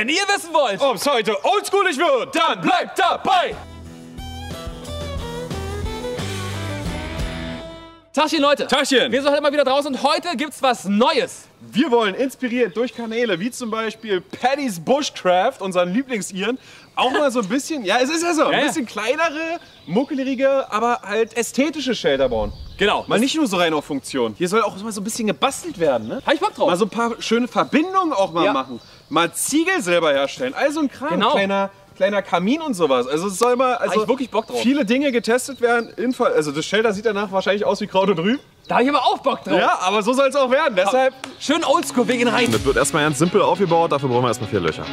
Wenn ihr wissen wollt, ob es heute oldschoolig wird, dann bleibt dabei! Tachchen, Leute. Tachchen. Wir sind heute mal wieder draußen und heute gibt's was Neues. Wir wollen inspiriert durch Kanäle wie zum Beispiel Paddy's Bushcraft, unseren Lieblingsiren, auch mal so ein bisschen, ja, es ist ja so, ein bisschen kleinere, muckelige, aber halt ästhetische Shader bauen. Genau. Mal nicht nur so rein auf Funktion. Hier soll auch mal so ein bisschen gebastelt werden, ne? Hab ich Bock drauf. Mal so ein paar schöne Verbindungen auch mal machen. Mal Ziegel selber herstellen. Also ein Kram, kleiner Kamin und sowas. Also es soll mal, hab ich wirklich Bock drauf. Viele Dinge getestet werden. Also das Shelter sieht danach wahrscheinlich aus wie Kraut und Rüben. Da hab ich aber auch Bock drauf. Ja, aber so soll es auch werden. Deshalb schön oldschool, wir gehen rein. das wird erstmal ganz simpel aufgebaut. Dafür brauchen wir erstmal 4 Löcher.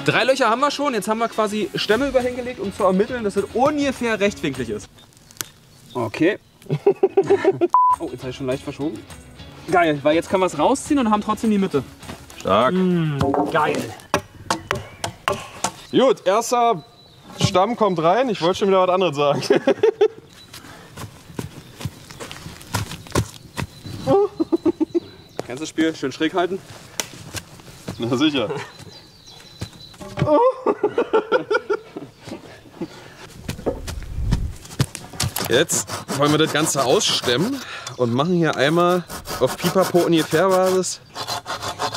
Drei Löcher haben wir schon. Jetzt haben wir quasi Stämme über hingelegt, um zu ermitteln, dass es ungefähr rechtwinklig ist. Okay. Oh, jetzt habe ich schon leicht verschoben. Geil, weil jetzt können wir es rausziehen und haben trotzdem die Mitte. Stark. Geil. Gut, erster Stamm kommt rein. Ich wollte schon wieder was anderes sagen. Kennst du das Spiel? Schön schräg halten. Na sicher. Jetzt wollen wir das Ganze ausstemmen und machen hier einmal auf Pipapo ungefähr Basis.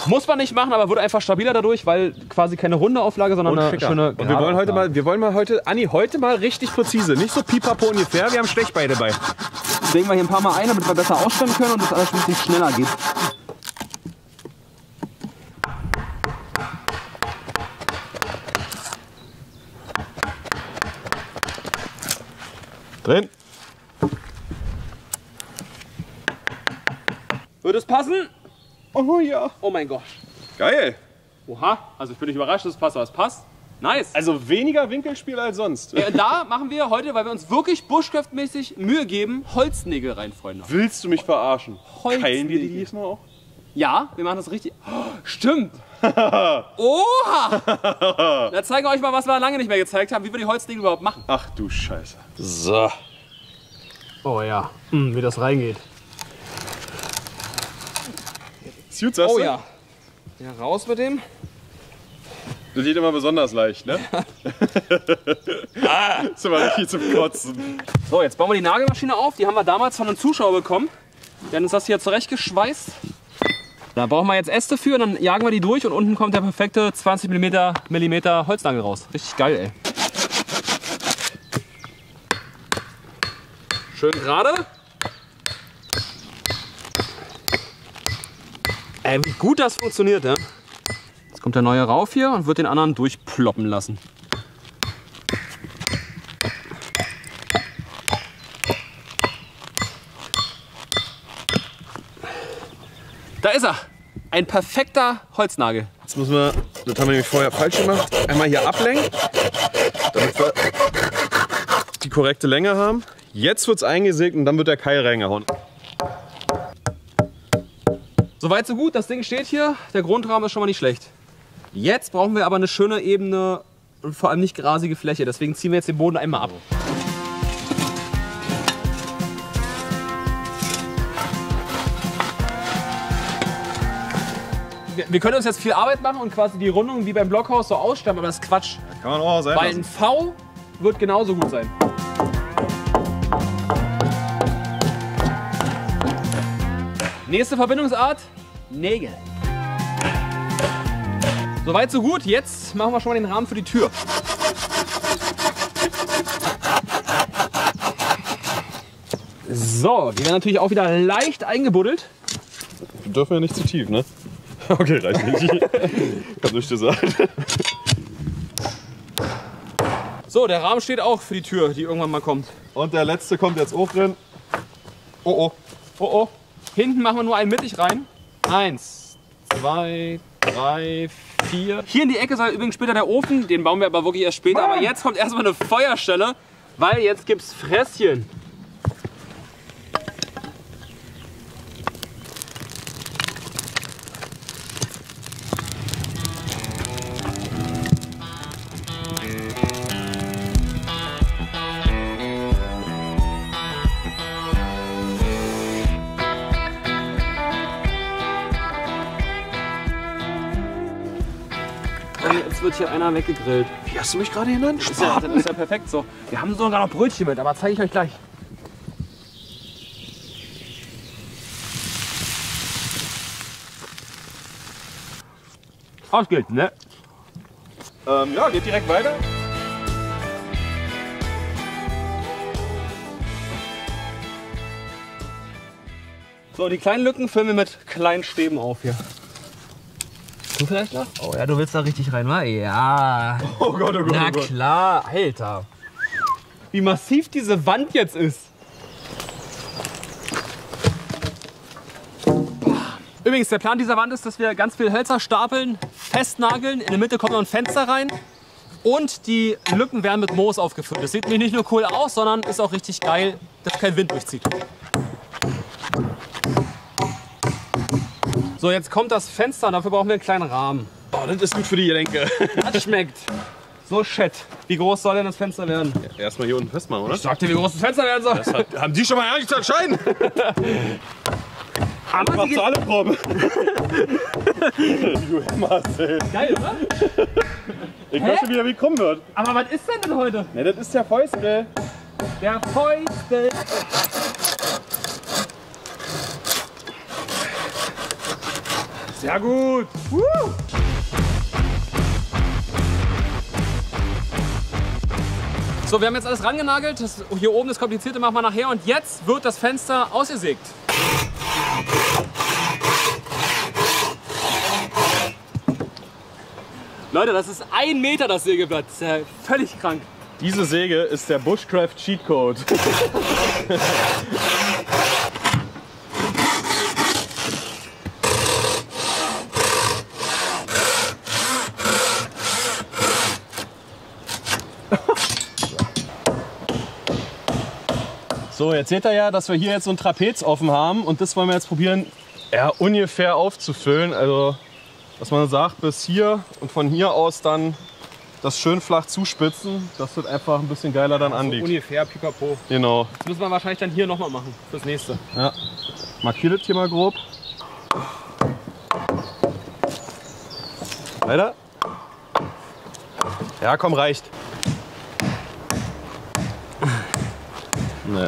Muss man nicht machen, aber wird einfach stabiler dadurch, weil quasi keine runde Auflage, sondern eine schöne. Und wir wollen heute, Anni, heute mal richtig präzise. Nicht so Pipapo ungefähr, wir haben Stechbeile dabei. Legen wir hier ein paar Mal ein, damit wir besser ausstemmen können und das alles ein bisschen schneller geht. Drin. Wird es passen? Oh ja. Oh mein Gott. Geil. Oha, also ich bin nicht überrascht, dass es passt, aber es passt. Nice. Also weniger Winkelspiel als sonst. Da machen wir heute, weil wir uns wirklich Bushcraft-mäßig Mühe geben, Holznägel rein, Freunde. Willst du mich verarschen? Holznägel. Keilen wir die diesmal auch? Ja, wir machen das richtig. Oh, stimmt. Oha! Da zeigen wir euch mal, was wir lange nicht mehr gezeigt haben, wie wir die Holznägel überhaupt machen. Ach du Scheiße. So. Oh ja, wie das reingeht. Suit, sagst Oh du? ja. Ja, raus mit dem. Das geht immer besonders leicht, ne? Ist immer richtig zum Kotzen. So, jetzt bauen wir die Nagelmaschine auf. Die haben wir damals von einem Zuschauer bekommen. Der hat uns das hier zurechtgeschweißt. Da brauchen wir jetzt Äste für und dann jagen wir die durch und unten kommt der perfekte 20 mm Holznagel raus. Richtig geil, ey. Schön gerade. Ey, wie gut das funktioniert, ja? Jetzt kommt der neue rauf hier und wird den anderen durchploppen lassen. Da ist er. Ein perfekter Holznagel. Jetzt müssen wir, das haben wir nämlich vorher falsch gemacht, einmal hier ablenken, damit wir die korrekte Länge haben. Jetzt wird es eingesägt und dann wird der Keil reingehauen. Soweit so gut, das Ding steht hier. Der Grundrahmen ist schon mal nicht schlecht. Jetzt brauchen wir aber eine schöne ebene und vor allem nicht grasige Fläche. Deswegen ziehen wir jetzt den Boden einmal ab. Wir können uns jetzt viel Arbeit machen und quasi die Rundung wie beim Blockhaus so ausstammen, aber das ist Quatsch. Kann man auch sein Weil lassen. ein V wird genauso gut sein. Nächste Verbindungsart, Nägel. Soweit so gut, jetzt machen wir schon mal den Rahmen für die Tür. So, die werden natürlich auch wieder leicht eingebuddelt. Wir dürfen ja nicht zu tief, ne? Okay, reicht nicht. Hab nichts gesagt. So, der Rahmen steht auch für die Tür, die irgendwann mal kommt. Und der letzte kommt jetzt auch drin. Oh oh. Oh oh. Hinten machen wir nur einen mittig rein. 1, 2, 3, 4. Hier in die Ecke soll übrigens später der Ofen. Den bauen wir aber wirklich erst später. Aber jetzt kommt erstmal eine Feuerstelle, weil jetzt gibt's Fresschen. Jetzt wird hier einer weggegrillt. Wie hast du mich gerade genannt? Das ist ja perfekt so. Wir haben sogar noch Brötchen mit, aber zeige ich euch gleich. Das geht, ne? Ja, geht direkt weiter. So, die kleinen Lücken füllen wir mit kleinen Stäben auf hier. Du vielleicht noch? Oh ja, du willst da richtig rein, wa? Ja. Oh Gott, oh Gott, Na oh Gott. klar, Alter. Wie massiv diese Wand jetzt ist. Übrigens, der Plan dieser Wand ist, dass wir ganz viel Hölzer stapeln, festnageln. In der Mitte kommt noch ein Fenster rein. Und die Lücken werden mit Moos aufgefüllt. Das sieht nämlich nicht nur cool aus, sondern ist auch richtig geil, dass kein Wind durchzieht. So, jetzt kommt das Fenster. Dafür brauchen wir einen kleinen Rahmen. Oh, das ist gut für die Gelenke. Das schmeckt. So shit. Wie groß soll denn das Fenster werden? Erstmal hier unten festmachen, oder? Ich sag dir, wie groß das Fenster werden soll. Das haben die schon mal ehrlich zu entscheiden? Hammer, Machst du alle Proben. Du Marcel. geil, oder? Ich weiß schon wieder, wie krumm wird. Aber was ist denn heute? Ne, das ist der Fäustel. Der Fäustel. Sehr gut. So, wir haben jetzt alles rangenagelt. Das, hier oben das Komplizierte machen wir nachher. Und jetzt wird das Fenster ausgesägt. Leute, das ist 1 Meter das Sägeblatt. Das ist ja völlig krank. Diese Säge ist der Bushcraft Cheatcode. So, jetzt seht ihr ja, dass wir hier jetzt so ein Trapez offen haben und das wollen wir jetzt probieren, ja, ungefähr aufzufüllen. Also, dass man sagt, bis hier und von hier aus dann das schön flach zuspitzen, dass das einfach ein bisschen geiler dann anliegt. Ungefähr, pipapo. Genau. Das müssen wir wahrscheinlich dann hier nochmal machen, fürs nächste. Ja. Markiert das hier mal grob. Weiter. Ja, komm, reicht. Nee.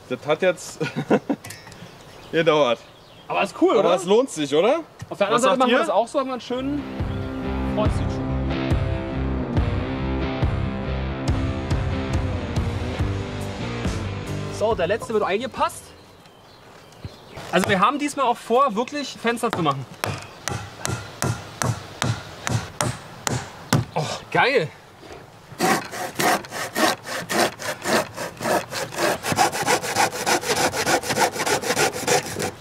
Das hat jetzt gedauert. Aber ist cool, Aber oder? es lohnt sich, oder? Auf der anderen Was Seite sagt machen wir ihr? das auch so, haben wir einen schönen Frontstil. So, der letzte wird eingepasst. Also wir haben diesmal auch vor, wirklich Fenster zu machen. Oh, geil!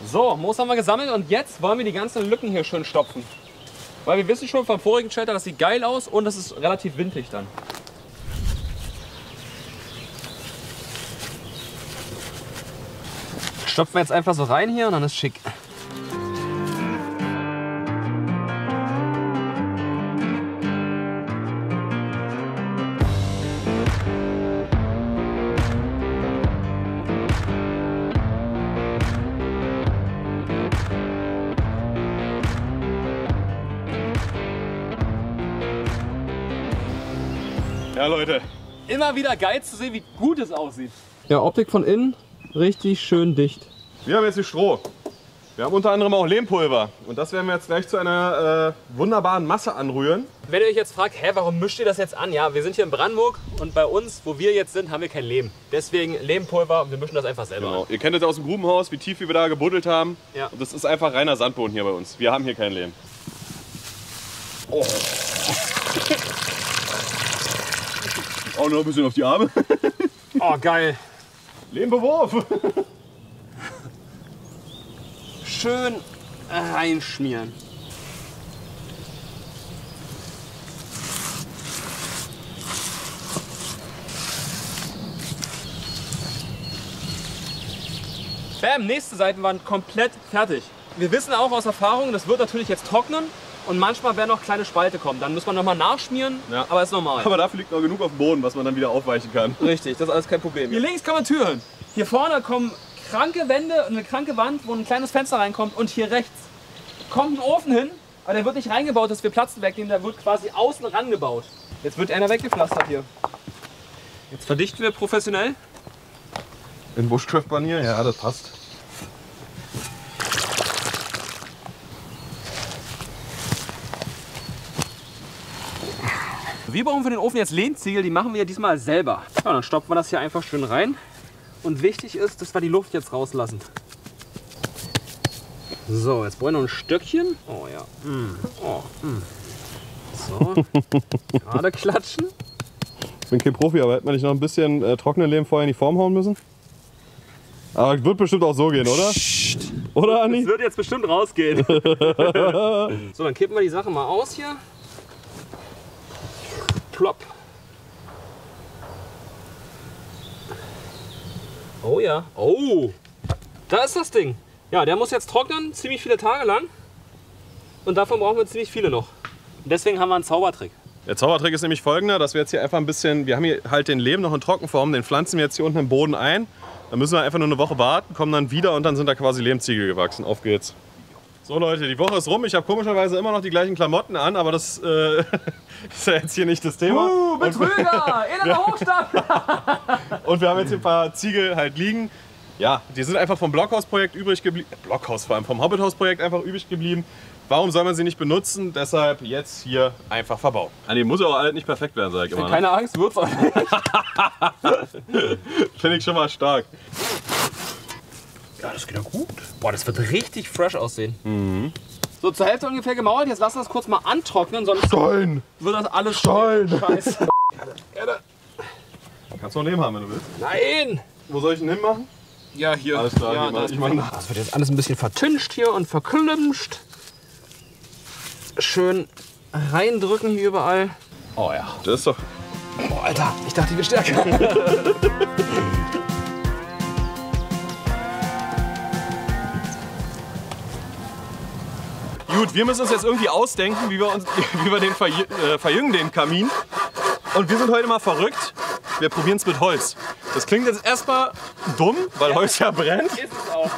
So, Moos haben wir gesammelt und jetzt wollen wir die ganzen Lücken hier schön stopfen. Weil wir wissen schon vom vorigen Shelter, das sieht geil aus und es ist relativ windig dann. Stopfen wir jetzt einfach so rein hier und dann ist schick. Ja, Leute. Immer wieder geil zu sehen, wie gut es aussieht. Ja, Optik von innen richtig schön dicht. Wir haben jetzt hier Stroh. Wir haben unter anderem auch Lehmpulver. Und das werden wir jetzt gleich zu einer wunderbaren Masse anrühren. Wenn ihr euch jetzt fragt, hä, warum mischt ihr das jetzt an? Ja, wir sind hier in Brandenburg und bei uns, wo wir jetzt sind, haben wir kein Lehm. Deswegen Lehmpulver und wir mischen das einfach selber Genau. an. Ihr kennt es aus dem Grubenhaus, wie tief wir da gebuddelt haben. Ja. Und das ist einfach reiner Sandboden hier bei uns. Wir haben hier kein Lehm. Oh. Auch noch ein bisschen auf die Arme. Oh, geil. Lehmbewurf. Schön reinschmieren. Bam, nächste Seitenwand komplett fertig. Wir wissen auch aus Erfahrung, das wird natürlich jetzt trocknen und manchmal werden noch kleine Spalte kommen. Dann muss man nochmal nachschmieren, Ja. aber ist normal. Aber dafür liegt noch genug auf dem Boden, was man dann wieder aufweichen kann. Richtig, das ist alles kein Problem. Hier links kann man Türen. Hier vorne kommen kranke Wände und eine kranke Wand, wo ein kleines Fenster reinkommt. Und hier rechts kommt ein Ofen hin. Aber der wird nicht reingebaut, dass wir Platz wegnehmen, der wird quasi außen rangebaut. Jetzt wird einer weggepflastert hier. Jetzt verdichten wir professionell. In Bushcraft-Manier? Ja, das passt. Wir brauchen für den Ofen jetzt Lehmziegel, die machen wir ja diesmal selber. Ja, dann stopfen wir das hier einfach schön rein. Und wichtig ist, dass wir die Luft jetzt rauslassen. So, jetzt brauchen wir noch ein Stöckchen. Oh ja. So, gerade klatschen. Ich bin kein Profi, aber hätte man nicht noch ein bisschen trockenen Lehm vorher in die Form hauen müssen? Aber es wird bestimmt auch so gehen, oder? Psst. Oder, Andi? Das wird jetzt bestimmt rausgehen. So, dann kippen wir die Sache mal aus hier. Plopp. Oh ja. Oh, da ist das Ding. Ja, der muss jetzt trocknen, ziemlich viele Tage lang. Und davon brauchen wir ziemlich viele noch. Und deswegen haben wir einen Zaubertrick. Der Zaubertrick ist nämlich folgender, dass wir jetzt hier einfach ein bisschen, wir haben hier halt den Lehm noch in Trockenform, den pflanzen wir jetzt hier unten im Boden ein. Dann müssen wir einfach nur eine Woche warten, kommen dann wieder und dann sind da quasi Lehmziegel gewachsen. Auf geht's. So Leute, die Woche ist rum. Ich habe komischerweise immer noch die gleichen Klamotten an, aber das ist ja jetzt hier nicht das Thema. Betrüger! Innerer Hochstapler! Und wir haben jetzt hier ein paar Ziegel halt liegen. Ja, die sind einfach vom Blockhausprojekt übrig geblieben. Blockhaus vor allem, vom Hobbithausprojekt einfach übrig geblieben. Warum soll man sie nicht benutzen? Deshalb jetzt hier einfach verbauen. Die muss auch halt nicht perfekt werden, sag ich immer. Keine Angst, wird's auch nicht. Finde ich schon mal stark. Ja, das geht ja gut. Boah, das wird richtig fresh aussehen. Mhm. So, zur Hälfte ungefähr gemauert. Jetzt lassen wir das kurz mal antrocknen, sonst Stein! wird das alles Stein! Scheiße. Kannst du noch Leben haben, wenn du willst. Nein! Wo soll ich ihn hinmachen? Ja, hier. Alles klar, ja, ich meine. das wird jetzt alles ein bisschen vertüncht hier und verklimscht. Schön reindrücken hier überall. Oh ja. Das ist doch. Oh, Alter, ich dachte, die wäre stärker. Gut, wir müssen uns jetzt irgendwie ausdenken, wie wir den verjüngen, den Kamin. Und wir sind heute mal verrückt. Wir probieren es mit Holz. Das klingt jetzt erstmal dumm, weil Holz ja brennt. Ist es auch.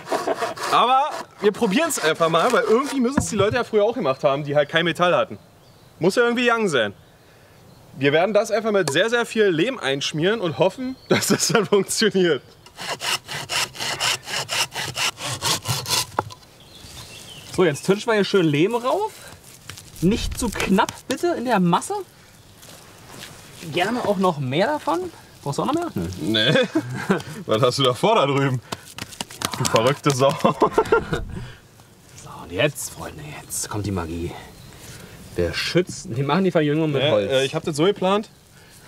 Aber wir probieren es einfach mal, weil irgendwie müssen es die Leute ja früher auch gemacht haben, die halt kein Metall hatten. Muss ja irgendwie young sein. Wir werden das einfach mit sehr, sehr viel Lehm einschmieren und hoffen, dass das dann funktioniert. So, jetzt tünchen wir hier schön Lehm rauf. Nicht zu knapp, bitte, in der Masse. Gerne auch noch mehr davon. Brauchst du auch noch mehr? Nö. Nee. Was hast du davor da drüben? Du verrückte Sau. So, und jetzt, Freunde, jetzt kommt die Magie. Wir schützen, wir machen die Verjüngung mit Holz. Ich habe das so geplant.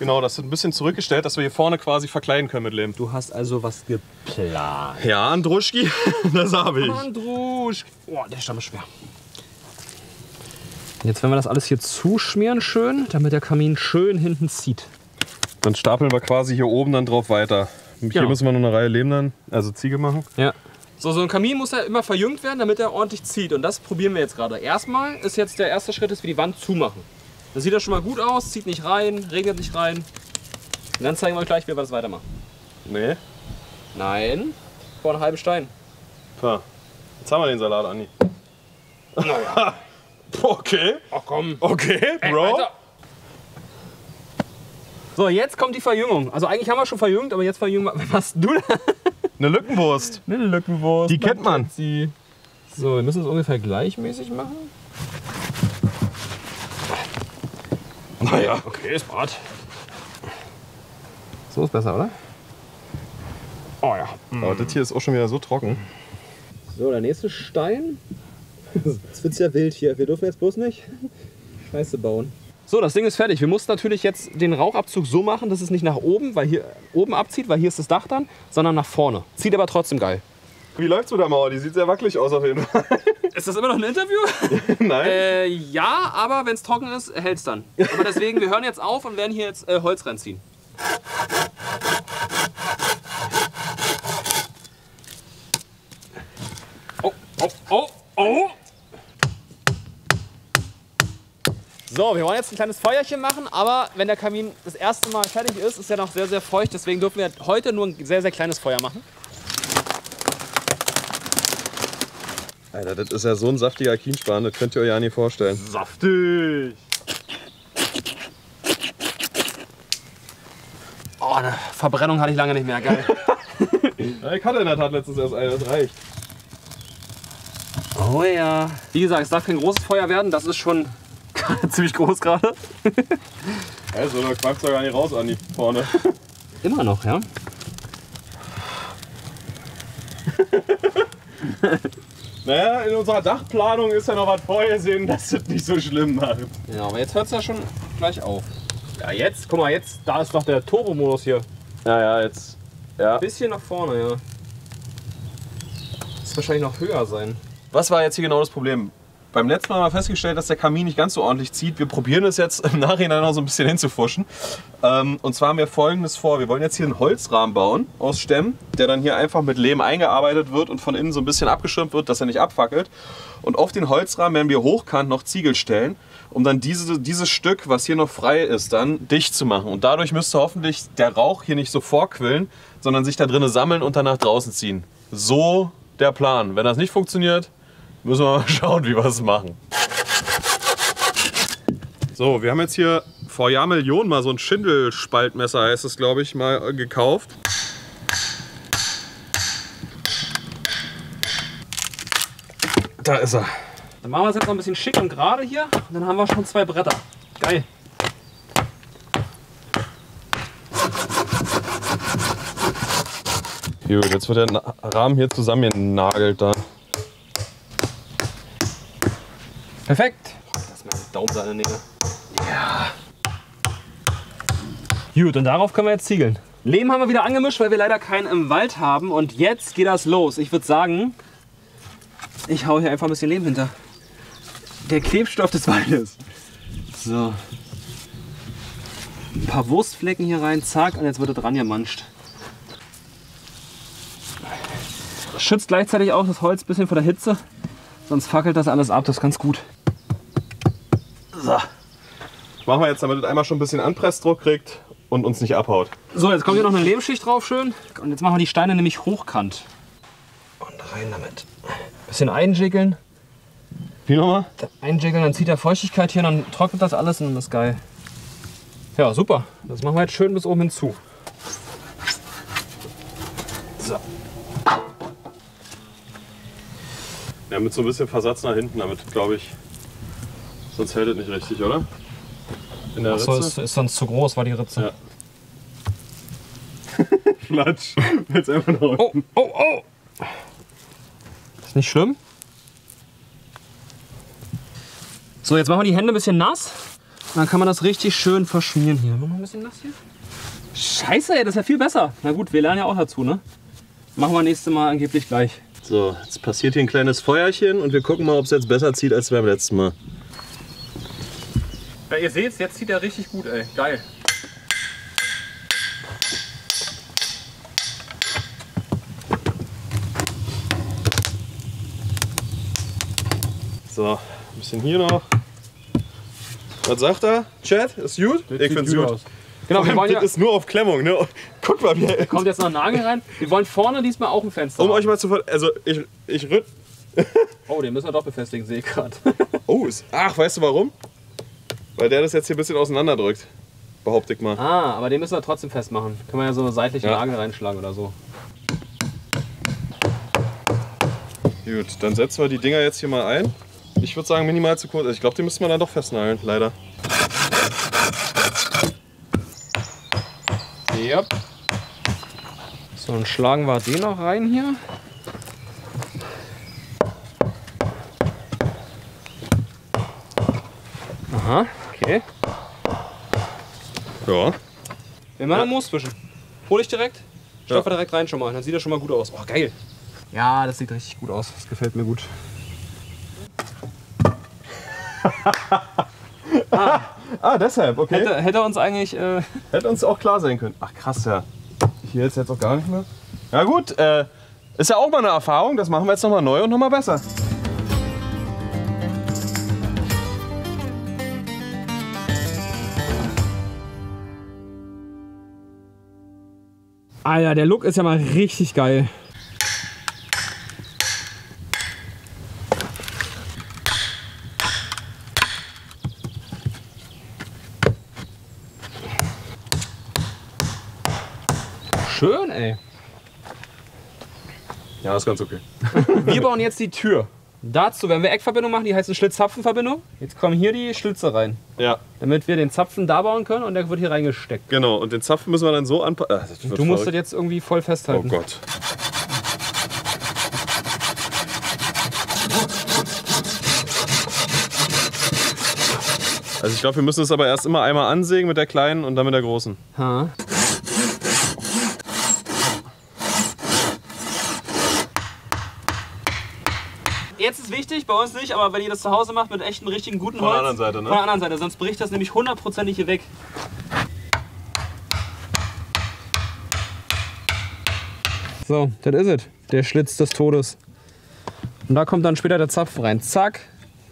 Genau, das ist ein bisschen zurückgestellt, dass wir hier vorne quasi verkleiden können mit Lehm. Du hast also was geplant. Ja, Andruschki, das habe ich. Andruschki. Oh, der Stamm ist schwer. Jetzt werden wir das alles hier zuschmieren schön, damit der Kamin schön hinten zieht. Dann stapeln wir quasi hier oben dann drauf weiter. Hier Genau. müssen wir noch eine Reihe Lehm dann, also Ziegel machen. Ja. So ein Kamin muss ja immer verjüngt werden, damit er ordentlich zieht. Und das probieren wir jetzt gerade. Erstmal ist jetzt der erste Schritt, dass wir die Wand zumachen. Das sieht ja schon mal gut aus, zieht nicht rein, regnet nicht rein. Und dann zeigen wir euch gleich, wie wir das weitermachen. Nee. Nein, vor einem halben Stein. Klar. Jetzt haben wir den Salat, Andi. Naja. Okay. Ach komm. Okay, Bro. So, jetzt kommt die Verjüngung. Also eigentlich haben wir schon verjüngt, aber jetzt verjüngen wir. Was hast du da? Eine Lückenwurst. Eine Lückenwurst. Die kennt man. So, wir müssen es ungefähr gleichmäßig machen. Naja. Okay, ist Brat. So ist besser, oder? Oh ja. Aber das hier ist auch schon wieder so trocken. So, der nächste Stein. Das wird ja wild hier. Wir dürfen jetzt bloß nicht Scheiße bauen. So, das Ding ist fertig. Wir mussten natürlich jetzt den Rauchabzug so machen, dass es nicht nach oben, weil hier oben abzieht, weil hier ist das Dach dann, sondern nach vorne. Zieht aber trotzdem geil. Wie läuft's mit der Mauer? Die sieht sehr wackelig aus auf jeden Fall. Ist das immer noch ein Interview? Nein. Ja, aber wenn es trocken ist, hält es dann. Aber deswegen, wir hören jetzt auf und werden hier jetzt Holz reinziehen. Oh, oh, oh, oh! So, wir wollen jetzt ein kleines Feuerchen machen, aber wenn der Kamin das erste Mal fertig ist, ist er noch sehr, sehr feucht. Deswegen dürfen wir heute nur ein sehr, sehr kleines Feuer machen. Alter, das ist ja so ein saftiger Kienspan, das könnt ihr euch ja nicht vorstellen. Saftig! Oh, eine Verbrennung hatte ich lange nicht mehr, geil. Ja, ich hatte in der Tat letztens erst eine, das reicht. Oh ja. Wie gesagt, es darf kein großes Feuer werden, das ist schon ziemlich groß gerade. Also, da quatscht doch gar nicht raus, Andi, vorne. Immer noch, ja? Naja, in unserer Dachplanung ist ja noch was vorgesehen, dass das nicht so schlimm macht. Ja, aber jetzt hört es ja schon gleich auf. Ja, jetzt, guck mal, jetzt, da ist doch der Turbo-Modus hier. Ja, jetzt. Ja. Ein bisschen nach vorne, ja. Das wird wahrscheinlich noch höher sein. Was war jetzt hier genau das Problem? Beim letzten Mal haben wir festgestellt, dass der Kamin nicht ganz so ordentlich zieht. Wir probieren es jetzt im Nachhinein noch so ein bisschen hinzufuschen. Und zwar haben wir Folgendes vor. Wir wollen jetzt hier einen Holzrahmen bauen aus Stämmen, der dann hier einfach mit Lehm eingearbeitet wird und von innen so ein bisschen abgeschirmt wird, dass er nicht abfackelt. Und auf den Holzrahmen werden wir hochkant noch Ziegel stellen, um dann dieses Stück, was hier noch frei ist, dann dicht zu machen. Und dadurch müsste hoffentlich der Rauch hier nicht so vorquillen, sondern sich da drinnen sammeln und dann nach draußen ziehen. So der Plan. Wenn das nicht funktioniert, müssen wir mal schauen, wie wir es machen. So, wir haben jetzt hier vor Jahrmillionen mal so ein Schindelspaltmesser, heißt es, glaube ich, mal gekauft. Da ist er. Dann machen wir es jetzt noch ein bisschen schick und gerade hier. Und dann haben wir schon 2 Bretter. Geil. Gut, jetzt wird der Rahmen hier zusammengenagelt da. Perfekt. Das ist meine Daumenseite näher. Ja. Gut, und darauf können wir jetzt ziegeln. Lehm haben wir wieder angemischt, weil wir leider keinen im Wald haben. Und jetzt geht das los. Ich würde sagen, ich hau hier einfach ein bisschen Lehm hinter. Der Klebstoff des Waldes. So. Ein paar Wurstflecken hier rein, zack, und jetzt wird er dran gemanscht. Schützt gleichzeitig auch das Holz ein bisschen vor der Hitze. Sonst fackelt das alles ab, das ist ganz gut. So. Machen wir jetzt, damit es einmal schon ein bisschen Anpressdruck kriegt und uns nicht abhaut. So, jetzt kommt hier noch eine Lehmschicht drauf, schön. Und jetzt machen wir die Steine nämlich hochkant. Und rein damit. Bisschen einjiggeln. Wie nochmal? Einjiggeln, dann zieht er Feuchtigkeit hier, dann trocknet das alles und das ist geil. Ja, super. Das machen wir jetzt schön bis oben hinzu. So. Ja, mit so ein bisschen Versatz nach hinten, damit glaube ich. Sonst hält es nicht richtig, oder? In der Achso, Ritze? ist sonst zu groß, war die Ritze. Ja. Flatsch. Jetzt einfach nach unten. Oh, oh, oh! Ist nicht schlimm. So, jetzt machen wir die Hände ein bisschen nass. Und dann kann man das richtig schön verschmieren hier. Machen wir ein bisschen nass hier. Scheiße, ey, das ist ja viel besser. Na gut, wir lernen ja auch dazu, ne? Machen wir nächstes Mal angeblich gleich. So, jetzt passiert hier ein kleines Feuerchen und wir gucken mal, ob es jetzt besser zieht als beim letzten Mal. Ja, ihr seht, jetzt zieht er richtig gut, ey. Geil. So, ein bisschen hier noch. Was sagt er? Chat, ist gut? Ich find's gut. Genau, wir wollen ja, das ist nur auf Klemmung, ne? Guck mal, wie er kommt jetzt noch ein Nagel rein. Wir wollen vorne diesmal auch ein Fenster Um haben. euch mal zu also ich rütt. Oh, den müssen wir doch befestigen, sehe ich gerade. Oh, ach, weißt du warum? Weil der das jetzt hier ein bisschen auseinanderdrückt. Behaupte ich mal. Ah, aber den müssen wir trotzdem festmachen. Können wir ja so seitlich einen Nagel reinschlagen oder so. Gut, dann setzen wir die Dinger jetzt hier mal ein. Ich würde sagen minimal zu kurz. Also ich glaube, die müssen wir dann doch festnageln, leider. Yep. So, dann schlagen wir den noch rein hier. Aha, okay. Ja. Wir machen einen Moos zwischen. Hol ich direkt. Stopfe direkt rein schon mal. Dann sieht das schon mal gut aus. Oh, geil. Ja, das sieht richtig gut aus. Das gefällt mir gut. Deshalb, okay. Hätte uns eigentlich... Hätte uns auch klar sein können. Ach krass, ja. Hier jetzt auch gar nicht mehr. Ja gut, ist ja auch mal eine Erfahrung. Das machen wir jetzt nochmal neu und nochmal besser. Ah ja, der Look ist ja mal richtig geil. Schön, ey. Ja, ist ganz okay. Wir bauen jetzt die Tür. Dazu werden wir Eckverbindung machen, die heißt eine Schlitz-Zapfen-Verbindung. Jetzt kommen hier die Schlitze rein. Ja. Damit wir den Zapfen da bauen können und der wird hier reingesteckt. Genau, und den Zapfen müssen wir dann so anpassen. Du musst das jetzt irgendwie voll festhalten. Oh Gott. Also ich glaube, wir müssen es aber erst immer einmal ansägen mit der kleinen und dann mit der großen. Ha. Jetzt ist wichtig, bei uns nicht, aber wenn ihr das zu Hause macht mit echtem, richtigen, guten Holz. Von der anderen Seite, ne? Von der anderen Seite, sonst bricht das nämlich hundertprozentig hier weg. So, das ist es. Der Schlitz des Todes. Und da kommt dann später der Zapfen rein. Zack,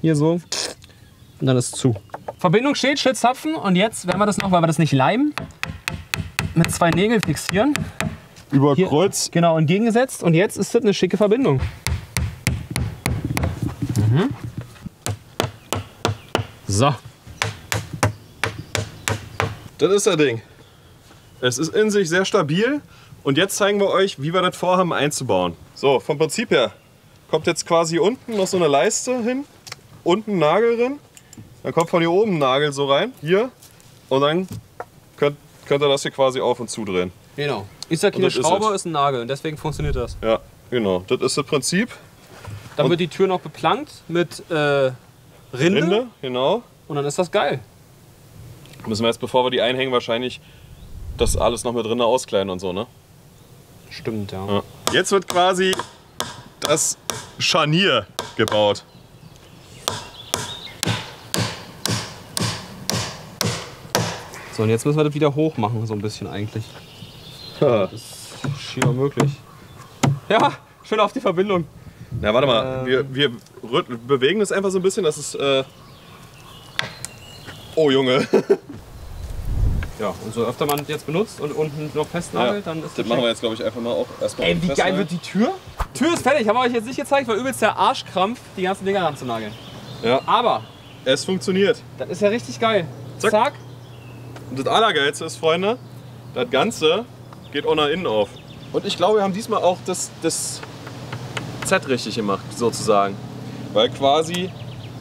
hier so. Und dann ist zu. Verbindung steht, Schlitz, Zapfen. Und jetzt werden wir das noch, weil wir das nicht leimen, mit 2 Nägeln fixieren. Über Hier, Kreuz. genau, entgegengesetzt. Und jetzt ist das eine schicke Verbindung. So. Das ist das Ding. Es ist in sich sehr stabil. Und jetzt zeigen wir euch, wie wir das vorhaben einzubauen. So, vom Prinzip her kommt jetzt quasi unten noch so eine Leiste hin. Unten ein Nagel drin. Dann kommt von hier oben ein Nagel so rein. Hier. Und dann könnt ihr das hier quasi auf- und zudrehen. Genau. Ist ja keine Schraube, ist ein Nagel. Und deswegen funktioniert das. Ja, genau. Das ist das Prinzip. Dann wird die Tür noch beplankt mit Rinde. Genau. Und dann ist das geil. Müssen wir jetzt, bevor wir die einhängen, wahrscheinlich das alles noch mit drinnen auskleiden und so, ne? Stimmt, ja. Ja. Jetzt wird quasi das Scharnier gebaut. So, und jetzt müssen wir das wieder hoch machen, so ein bisschen eigentlich. Ja. Das ist schier möglich. Ja, schön auf die Verbindung. Na, warte mal. Wir bewegen das einfach so ein bisschen, dass es... Oh, Junge. Ja, und so öfter man das jetzt benutzt und unten noch festnagelt, dann ist das machen wir jetzt, glaube ich, einfach mal auch erstmal. Ey, wie geil wird die Tür? Tür ist fertig, haben wir euch jetzt nicht gezeigt, war übelst der Arschkrampf, die ganzen Dinger ranzunageln. Ja. Aber Es funktioniert. das ist ja richtig geil. Zack. Zack. Und das Allergeilste ist, Freunde, das Ganze geht auch nach innen auf. Und ich glaube, wir haben diesmal auch das Z richtig gemacht, sozusagen. Weil quasi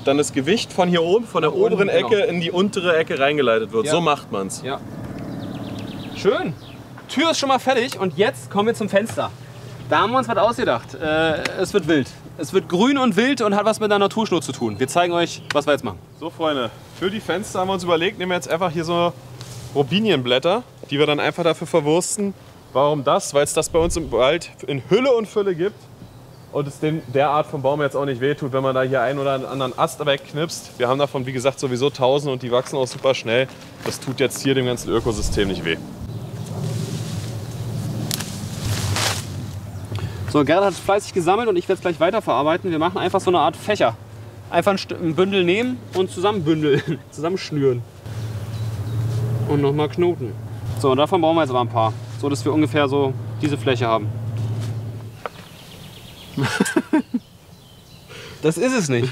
dann das Gewicht von hier oben, von der oberen genau. Ecke in die untere Ecke reingeleitet wird. Ja. So macht man's. Ja. Schön. Tür ist schon mal fertig und jetzt kommen wir zum Fenster. Da haben wir uns was ausgedacht. Es wird wild. Es wird grün und wild und hat was mit der Naturschnur zu tun. Wir zeigen euch, was wir jetzt machen. So, Freunde, für die Fenster haben wir uns überlegt, nehmen wir jetzt einfach hier so Robinienblätter, die wir dann einfach dafür verwursten. Warum das? Weil es das bei uns im Wald in Hülle und Fülle gibt. Und es der Art von Baum jetzt auch nicht wehtut, wenn man da hier einen oder anderen Ast wegknipst. Wir haben davon, wie gesagt, sowieso 1000 und die wachsen auch super schnell. Das tut jetzt hier dem ganzen Ökosystem nicht weh. So, Gerhard hat es fleißig gesammelt und ich werde es gleich weiterverarbeiten. Wir machen einfach so eine Art Fächer. Einfach ein Bündel nehmen und zusammenbündeln, zusammenschnüren. Und nochmal knoten. So, und davon brauchen wir jetzt aber ein paar. So, dass wir ungefähr so diese Fläche haben. Das ist es nicht.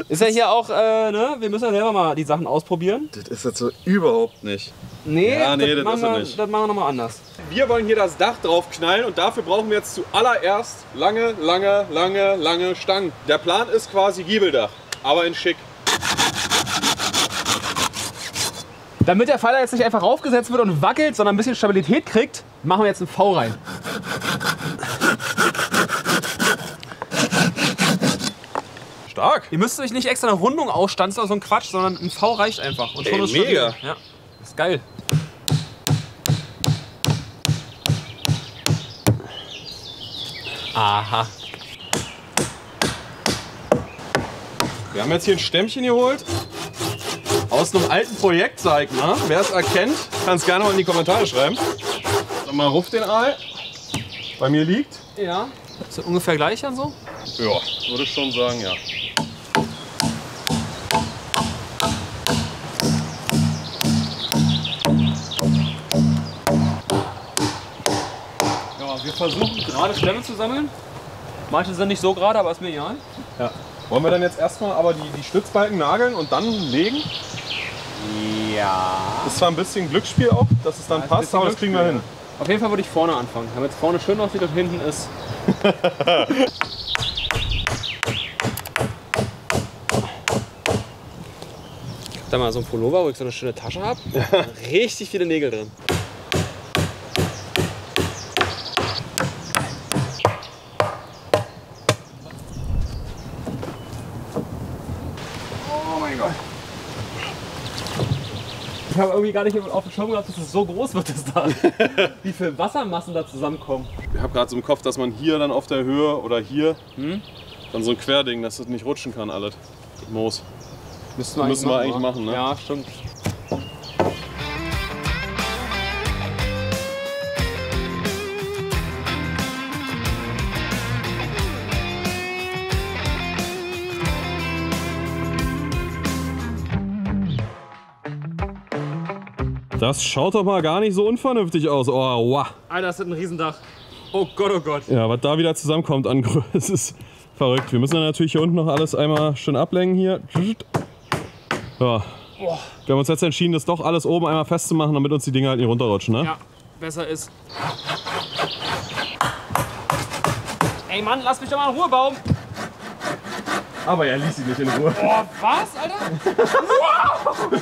Ist ja hier auch, ne? Wir müssen ja selber mal die Sachen ausprobieren. Das ist jetzt so überhaupt nicht. Nee, Ja, nee, das das ist machen es wir, nicht. das machen wir nochmal anders. Wir wollen hier das Dach drauf knallen und dafür brauchen wir jetzt zuallererst lange Stangen. Der Plan ist quasi Giebeldach, aber in schick. Damit der Pfeiler jetzt nicht einfach raufgesetzt wird und wackelt, sondern ein bisschen Stabilität kriegt, machen wir jetzt einen V rein. Stark. Ihr müsst euch nicht extra eine Rundung ausstanzen oder so ein Quatsch, sondern ein V reicht einfach. Und schon Ey, ist stabil. mega. Ja, ist geil. Aha. Wir haben jetzt hier ein Stämmchen geholt. Aus einem alten Projekt, sag ich mal. Wer es erkennt, kann es gerne mal in die Kommentare schreiben. Sag mal, ruf den Aal. Bei mir liegt. Ja. Ist das ungefähr gleich dann so? Ja, würde ich schon sagen, ja. Ja, wir versuchen gerade Stämme zu sammeln. Manche sind nicht so gerade, aber ist mir egal. Ja. Wollen wir dann jetzt erstmal aber die Stützbalken nageln und dann legen? Ja. Ist zwar ein bisschen Glücksspiel auch, dass es dann Ja, ist ein passt, bisschen aber das kriegen wir hin. Glücksspiel, Auf jeden Fall würde ich vorne anfangen, damit es vorne schön aussieht und hinten ist. Da mal so ein Pullover, wo ich so eine schöne Tasche habe. Richtig viele Nägel drin. Oh mein Gott. Ich habe irgendwie gar nicht auf dem Schirm gehabt, dass es so groß wird, das da. Wie viele Wassermassen da zusammenkommen. Ich habe gerade so im Kopf, dass man hier dann auf der Höhe oder hier dann so ein Querding, dass das nicht rutschen kann, alles. Moos. Müssen wir eigentlich machen, ne? Ja, stimmt. Das schaut doch mal gar nicht so unvernünftig aus. Oh, wow. Alter, das ist ein Riesendach. Oh Gott, oh Gott. Ja, was da wieder zusammenkommt an Größe, ist verrückt. Wir müssen dann natürlich hier unten noch alles einmal schön ablenken hier. Ja. Wir haben uns jetzt entschieden, das doch alles oben einmal festzumachen, damit uns die Dinger halt nicht runterrutschen, ne? Ja, besser ist. Ey Mann, lass mich doch mal in Ruhe, Baum. Aber er ließ sie nicht in Ruhe. Boah, was, Alter? Wow!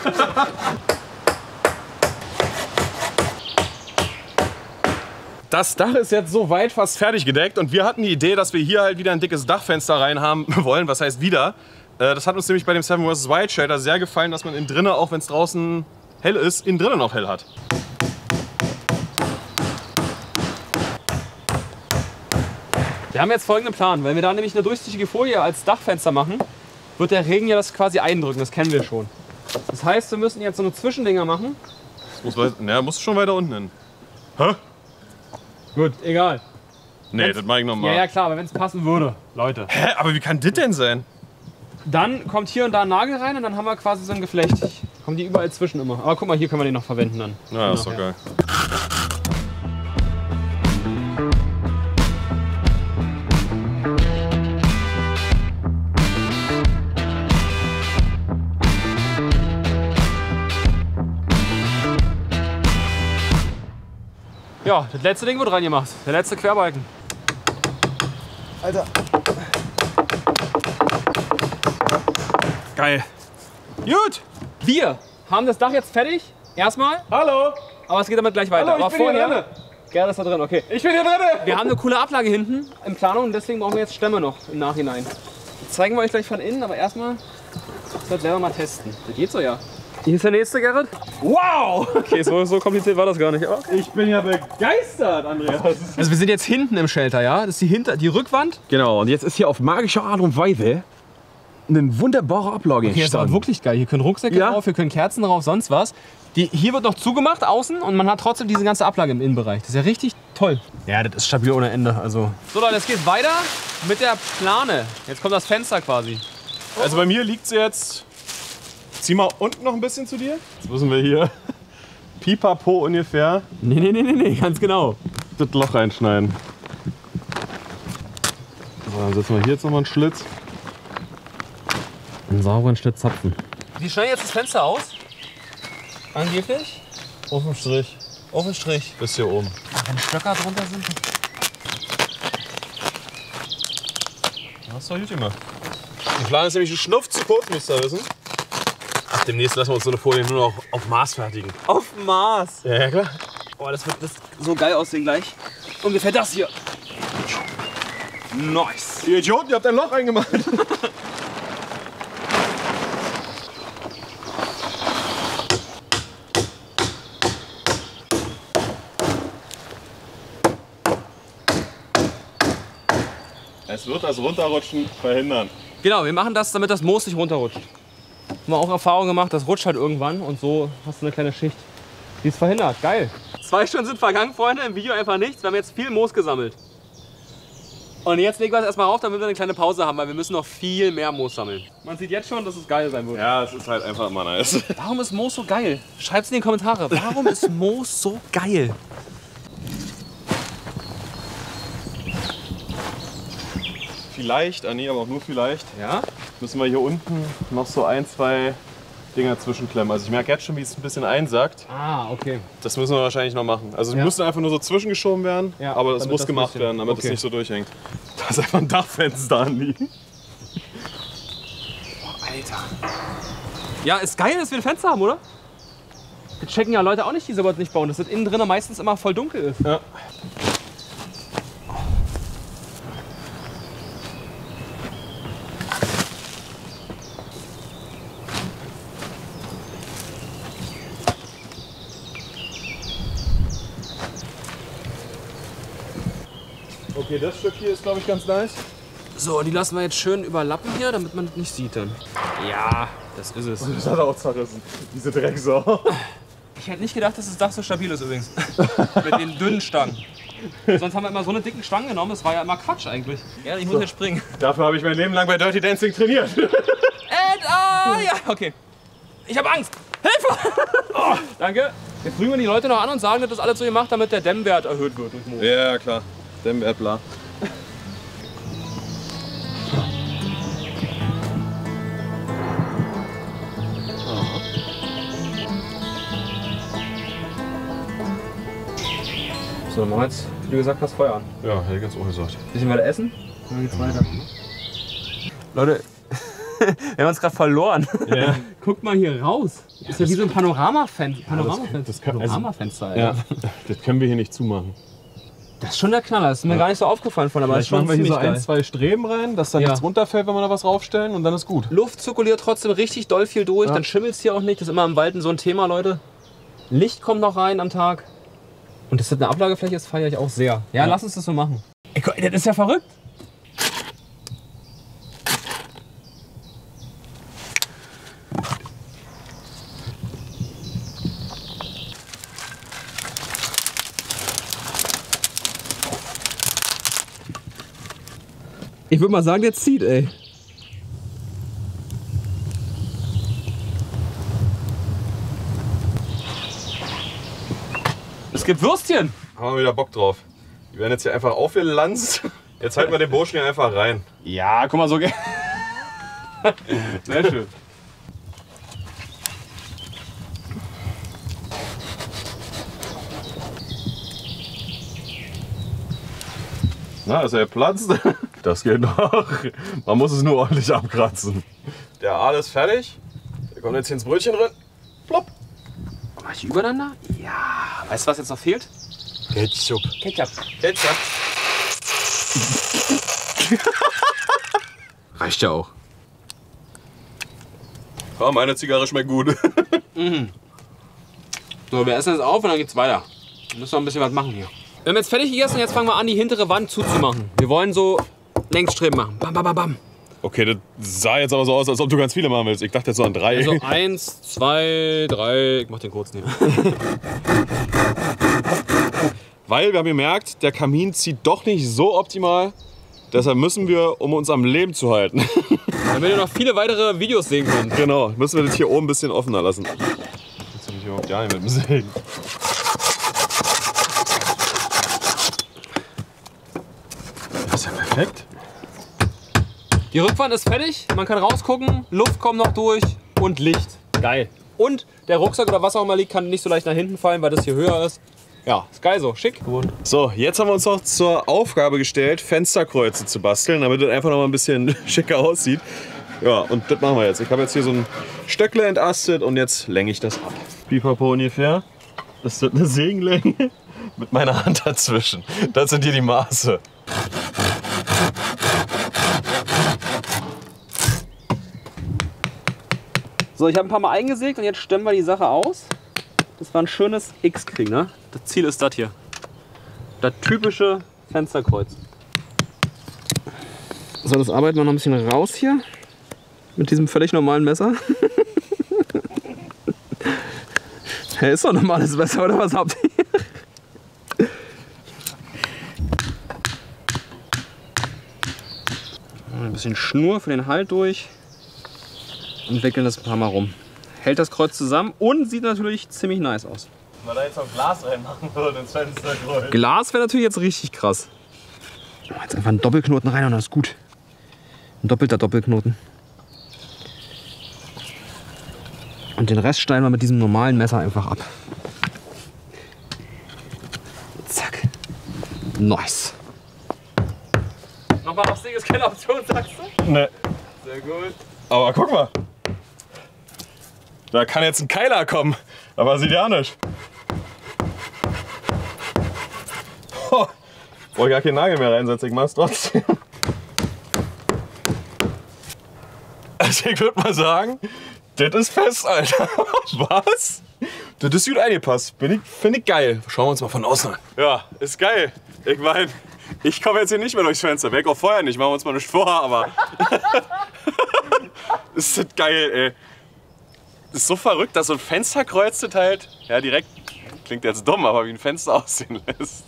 Das Dach ist jetzt so weit fast fertig gedeckt und wir hatten die Idee, dass wir hier halt wieder ein dickes Dachfenster rein haben wollen. Was heißt wieder? Das hat uns nämlich bei dem 7 vs. Wild Shader sehr gefallen, dass man innen drinnen, auch wenn es draußen hell ist, innen drinnen noch hell hat. Wir haben jetzt folgenden Plan. Wenn wir da nämlich eine durchsichtige Folie als Dachfenster machen, wird der Regen ja das quasi eindrücken. Das kennen wir schon. Das heißt, wir müssen jetzt so eine Zwischendinger machen. Das musst du schon weiter unten hin. Hä? Gut, egal. Nee, das mache ich nochmal. Ja, klar, aber wenn es passen würde, Leute. Hä? Aber wie kann das denn sein? Dann kommt hier und da ein Nagel rein und dann haben wir quasi so ein Geflecht. Kommen die überall zwischen immer. Aber guck mal, hier können wir den noch verwenden dann. Ja, ist doch geil. Ja, das letzte Ding wird reingemacht. Der letzte Querbalken. Alter. Geil. Gut. Wir haben das Dach jetzt fertig. Erstmal. Hallo. Aber es geht damit gleich weiter. Hallo, aber vorher. Gerhard ist da drin, okay. Ich bin hier drin. Wir haben eine coole Ablage hinten in Planung und deswegen brauchen wir jetzt Stämme noch im Nachhinein. Das zeigen wir euch gleich von innen, aber erstmal das selber mal testen. Das geht so, ja. Hier ist der nächste, Gerrit. Wow! Okay, so kompliziert war das gar nicht. Aber Ich bin ja begeistert, Andreas. also wir sind jetzt hinten im Shelter, ja? Das ist die Rückwand. Genau, und jetzt ist hier auf magische Art und Weise eine wunderbare Ablage. Hier ist aber wirklich geil. Hier können Rucksäcke drauf, hier können Kerzen drauf, sonst was. Hier wird noch zugemacht außen und man hat trotzdem diese ganze Ablage im Innenbereich. Das ist ja richtig toll. Ja, das ist stabil ohne Ende. Also. So Leute, es geht weiter mit der Plane. Jetzt kommt das Fenster quasi. Also bei mir liegt sie jetzt. Zieh mal unten noch ein bisschen zu dir. Jetzt müssen wir hier pipapo ungefähr. Nee, ganz genau. Das Loch reinschneiden. So, dann setzen wir hier jetzt nochmal einen Schlitz. Einen sauberen Schnitt zapfen. Wie schneiden jetzt das Fenster aus? Angeblich? Auf den Strich. Auf den Strich. Bis hier oben. Ach, wenn Stöcker drunter sind. Das ist doch gut gemacht. Der Plan ist nämlich, ein Schnuff zu kurz, müsst ihr wissen. Ach, demnächst lassen wir uns so eine Folie nur noch auf Maß fertigen. Auf Maß? Ja, klar. Oh, das wird so geil aussehen gleich. Ungefähr das hier. Nice. Ihr Idioten, ihr habt ein Loch reingemacht. Es wird das Runterrutschen verhindern. Genau, wir machen das, damit das Moos nicht runterrutscht. Haben wir auch Erfahrung gemacht, das rutscht halt irgendwann und so hast du eine kleine Schicht. Die ist verhindert. Geil. 2 Stunden sind vergangen, Freunde. Im Video einfach nichts. Wir haben jetzt viel Moos gesammelt. Und jetzt legen wir es erstmal rauf, damit wir eine kleine Pause haben, weil wir müssen noch viel mehr Moos sammeln. Man sieht jetzt schon, dass es geil sein wird. Ja, es ist halt einfach immer nice. Warum ist Moos so geil? Schreibt's in die Kommentare. Warum ist Moos so geil? Vielleicht, Anni, aber auch nur vielleicht, Ja? müssen wir hier unten noch so 1, 2 Dinger zwischenklemmen. Also ich merke jetzt schon, wie es ein bisschen einsackt. Ah, okay. Das müssen wir wahrscheinlich noch machen. Also die müssen einfach nur so zwischengeschoben werden, Ja, aber das muss das gemacht bisschen- werden, damit okay. es nicht so durchhängt. Da ist einfach ein Dachfenster anliegen. Alter. Ja, ist geil, dass wir ein Fenster haben, oder? Das checken ja Leute auch nicht, die sowas nicht bauen, dass das innen drin meistens immer voll dunkel ist. Ja. Okay, das Stück hier ist, glaube ich, ganz nice. So, die lassen wir jetzt schön überlappen hier, damit man das nicht sieht dann. Ja, das ist es. Das hat er auch zerrissen, diese Drecksau. Ich hätte nicht gedacht, dass das Dach so stabil ist übrigens. Mit den dünnen Stangen. Sonst haben wir immer so eine dicken Stangen genommen, das war ja immer Quatsch eigentlich. Ja, ich muss jetzt springen. Dafür habe ich mein Leben lang bei Dirty Dancing trainiert. Ja, okay. Ich habe Angst. Hilfe! Oh, danke. Jetzt prüfen wir die Leute noch an und sagen, dass das alles so gemacht, damit der Dämmwert erhöht wird. Durch Mond. Ja, klar. Dämmwert, bla. So, dann machen wir jetzt, wie du gesagt hast, Feuer an. Ja, hätte ich ganz auch gesagt. Bisschen weiter essen, dann geht's weiter. Leute, wir haben uns gerade verloren. Ja. Guckt mal hier raus. Ist ja wie so ein Panoramafenster. Panoramafenster, Ja, das können wir hier nicht zumachen. Das ist schon der Knaller. Das ist mir gar nicht so aufgefallen von, aber das ist schon machen wir hier so ziemlich geil. 2 Streben rein, dass da nichts runterfällt, wenn wir da was raufstellen und dann ist gut. Luft zirkuliert trotzdem richtig doll viel durch, dann schimmelt es hier auch nicht. Das ist immer im Wald so ein Thema, Leute. Licht kommt noch rein am Tag. Und dass das eine Ablagefläche ist, feiere ich auch sehr. Ja, lass uns das so machen. Ey, das ist ja verrückt. Ich würde mal sagen, der zieht, ey. Es gibt Würstchen. Haben wir wieder Bock drauf. Die werden jetzt hier einfach aufgelanzt. Jetzt halten wir den Burschen hier einfach rein. Ja, guck mal, so geht. Sehr schön. Na, ist er geplatzt? Das geht noch. Man muss es nur ordentlich abkratzen. Der Aal ist fertig. Der kommt jetzt hier ins Brötchen drin. Plopp. Mach ich übereinander? Ja. Weißt du, was jetzt noch fehlt? Ketchup. Ketchup. Ketchup. Reicht ja auch. Ja, meine Zigarre schmeckt gut. So, wir essen jetzt auf und dann geht's weiter. Wir müssen noch ein bisschen was machen hier. Wir haben jetzt fertig gegessen und jetzt fangen wir an, die hintere Wand zuzumachen. Wir wollen so Längsstreben machen. Bam, bam, bam, bam. Okay, das sah jetzt aber so aus, als ob du ganz viele machen willst. Ich dachte jetzt so an 3. Also 1, 2, 3. Ich mach den kurz nehmen. Weil wir haben gemerkt, der Kamin zieht doch nicht so optimal. Deshalb müssen wir, um uns am Leben zu halten. Damit ihr noch viele weitere Videos sehen könnt. Genau, müssen wir das hier oben ein bisschen offener lassen. Jetzt habe ich überhaupt ja nicht mit dem Sägen. Das ist ja perfekt. Die Rückwand ist fertig, man kann rausgucken, Luft kommt noch durch und Licht. Geil. Und der Rucksack oder was auch immer liegt, kann nicht so leicht nach hinten fallen, weil das hier höher ist. Ja, ist geil so, schick. So, jetzt haben wir uns noch zur Aufgabe gestellt, Fensterkreuze zu basteln, damit das einfach noch mal ein bisschen schicker aussieht. Ja, und das machen wir jetzt. Ich habe jetzt hier so ein Stöckle entastet und jetzt länge ich das ab. Pipapo ungefähr. Das wird eine Sägenlänge mit meiner Hand dazwischen. Das sind hier die Maße. So, ich habe ein paar Mal eingesägt und jetzt stemmen wir die Sache aus. Das war ein schönes X kriegen, ne? Das Ziel ist das hier. Das typische Fensterkreuz. So, das arbeiten wir noch ein bisschen raus hier. Mit diesem völlig normalen Messer. Ja, ist doch ein normales Messer, oder was habt ihr? Ein bisschen Schnur für den Halt durch. Und wickeln das ein paar Mal rum. Hält das Kreuz zusammen und sieht natürlich ziemlich nice aus. Wenn wir da jetzt noch Glas reinmachen würden ins Fensterkreuz. Glas wäre natürlich jetzt richtig krass. Jetzt einfach einen Doppelknoten rein und das ist gut. Ein doppelter Doppelknoten. Und den Rest schneiden wir mit diesem normalen Messer einfach ab. Zack. Nice. Nochmal Absäge ist keine Option, sagst du? Ne. Sehr gut. Aber guck mal. Da kann jetzt ein Keiler kommen. Aber sieht ja nicht. Oh, wollte gar keinen Nagel mehr reinsetzen, ich mach's trotzdem. Also ich würde mal sagen, das ist fest, Alter. Was? Das ist gut eingepasst. Finde ich geil. Schauen wir uns mal von außen an. Ja, ist geil. Ich meine, ich komme jetzt hier nicht mehr durchs Fenster. Weg auch vorher nicht. Machen wir uns mal nicht vor, aber. Ist das geil, ey. Das ist so verrückt, dass so ein Fensterkreuz das halt, ja direkt, klingt jetzt dumm, aber wie ein Fenster aussehen lässt.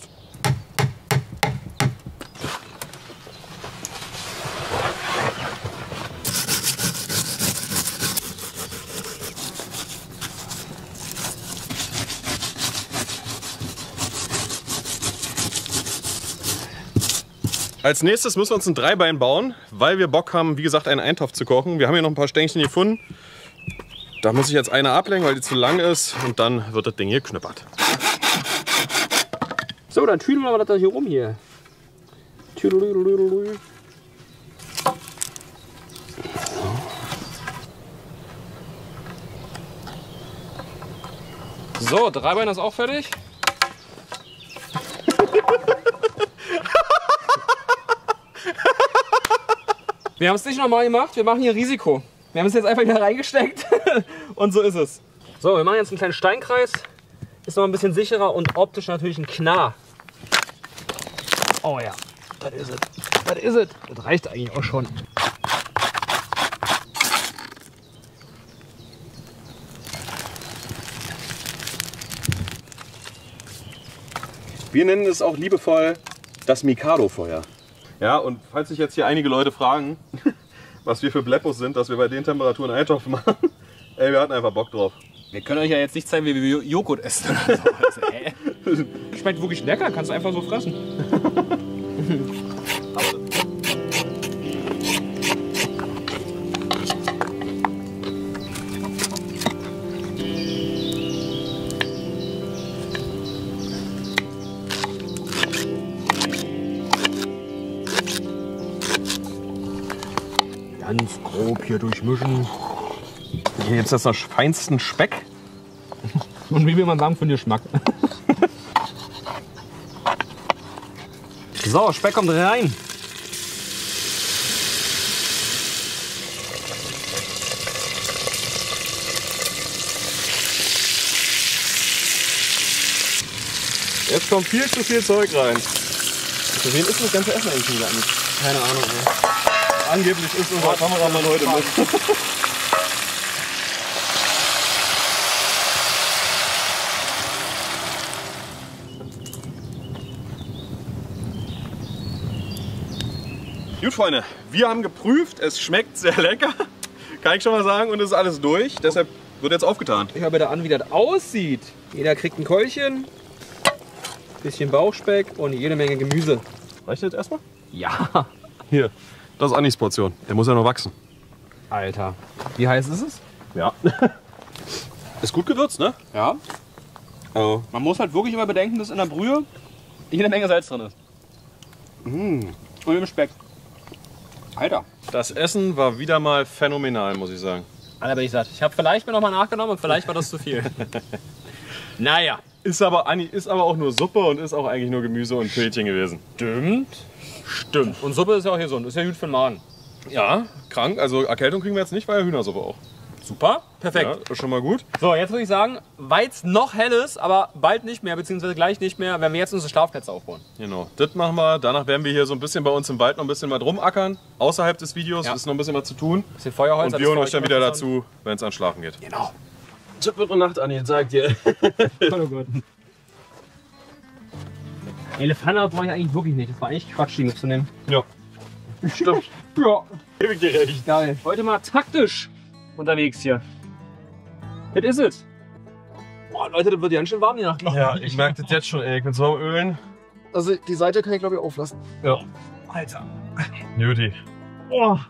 Als nächstes müssen wir uns ein Dreibein bauen, weil wir Bock haben, wie gesagt, einen Eintopf zu kochen. Wir haben hier noch ein paar Stängchen gefunden. Da muss ich jetzt eine ablenken, weil die zu lang ist, und dann wird das Ding hier knüppert. So, dann tüdeln wir das da hier rum hier. Tüdelüdelüdelü. So, Dreibein ist auch fertig. Wir haben es nicht nochmal gemacht, wir machen hier Risiko. Wir haben es jetzt einfach wieder reingesteckt und so ist es. So, wir machen jetzt einen kleinen Steinkreis. Ist noch ein bisschen sicherer und optisch natürlich ein Knarr. Oh ja, das ist es. Das ist es. Das reicht eigentlich auch schon. Wir nennen es auch liebevoll das Mikado-Feuer. Ja, und falls sich jetzt hier einige Leute fragen, was wir für Bleppos sind, dass wir bei den Temperaturen Eintopf machen, ey, wir hatten einfach Bock drauf. Wir können euch ja jetzt nicht zeigen, wie wir Joghurt essen. Also, schmeckt wirklich lecker, kannst du einfach so fressen. Ganz grob hier durchmischen. Hier gibt es jetzt noch feinsten Speck. Und wie will man sagen, für den Geschmack. So, Speck kommt rein. Jetzt kommt viel zu viel Zeug rein. Für wen ist das ganze Essen eigentlich wieder an? Keine Ahnung, ey. Angeblich ist unser Kameramann heute mit. Gut, Freunde, wir haben geprüft, es schmeckt sehr lecker, kann ich schon mal sagen, und es ist alles durch, deshalb wird jetzt aufgetan. Ich höre bitte an, wie das aussieht. Jeder kriegt ein Keulchen, bisschen Bauchspeck und jede Menge Gemüse. Reicht das erstmal? Ja. Hier, das ist Annis Portion, der muss ja noch wachsen. Alter, wie heiß ist es? Ja. Ist gut gewürzt, ne? Ja. Oh. Man muss halt wirklich immer bedenken, dass in der Brühe jede Menge Salz drin ist. Und im Speck. Alter. Das Essen war wieder mal phänomenal, muss ich sagen. Alter, bin ich satt. Ich habe vielleicht mir noch mal nachgenommen und vielleicht war das zu viel. Naja. Ist aber auch nur Suppe und ist auch eigentlich nur Gemüse und Pilchen gewesen. Stimmt. Und Suppe ist ja auch gesund. Ist ja gut für den Magen. Ja, krank. Also Erkältung kriegen wir jetzt nicht, weil ja Hühnersuppe auch. Super. Perfekt. Ja, ist schon mal gut. So, jetzt würde ich sagen, weil es noch hell ist, aber bald nicht mehr, beziehungsweise gleich nicht mehr, werden wir jetzt unsere Schlafplätze aufbauen. Genau, das machen wir. Danach werden wir hier so ein bisschen bei uns im Wald noch ein bisschen mal drum ackern. Außerhalb des Videos ist noch ein bisschen was zu tun. Bisschen Feuerholz. Und wir holen euch dann wieder dazu, wenn es ans Schlafen geht. Genau. Das wird eine Nacht, Anni, sagt ihr. Oh Gott. Elefanten brauche ich eigentlich wirklich nicht. Das war eigentlich Quatsch, die mitzunehmen. Ja. Stimmt. Ja. Gebe ich dir recht. Geil. Heute mal taktisch unterwegs hier. Das ist es. Boah, Leute, das wird ganz schön warm hier nach. Ja, ich merke das jetzt schon, ey. Ich bin so am Ölen. Also die Seite kann ich glaube ich auflassen. Ja. Alter. Juti. Boah.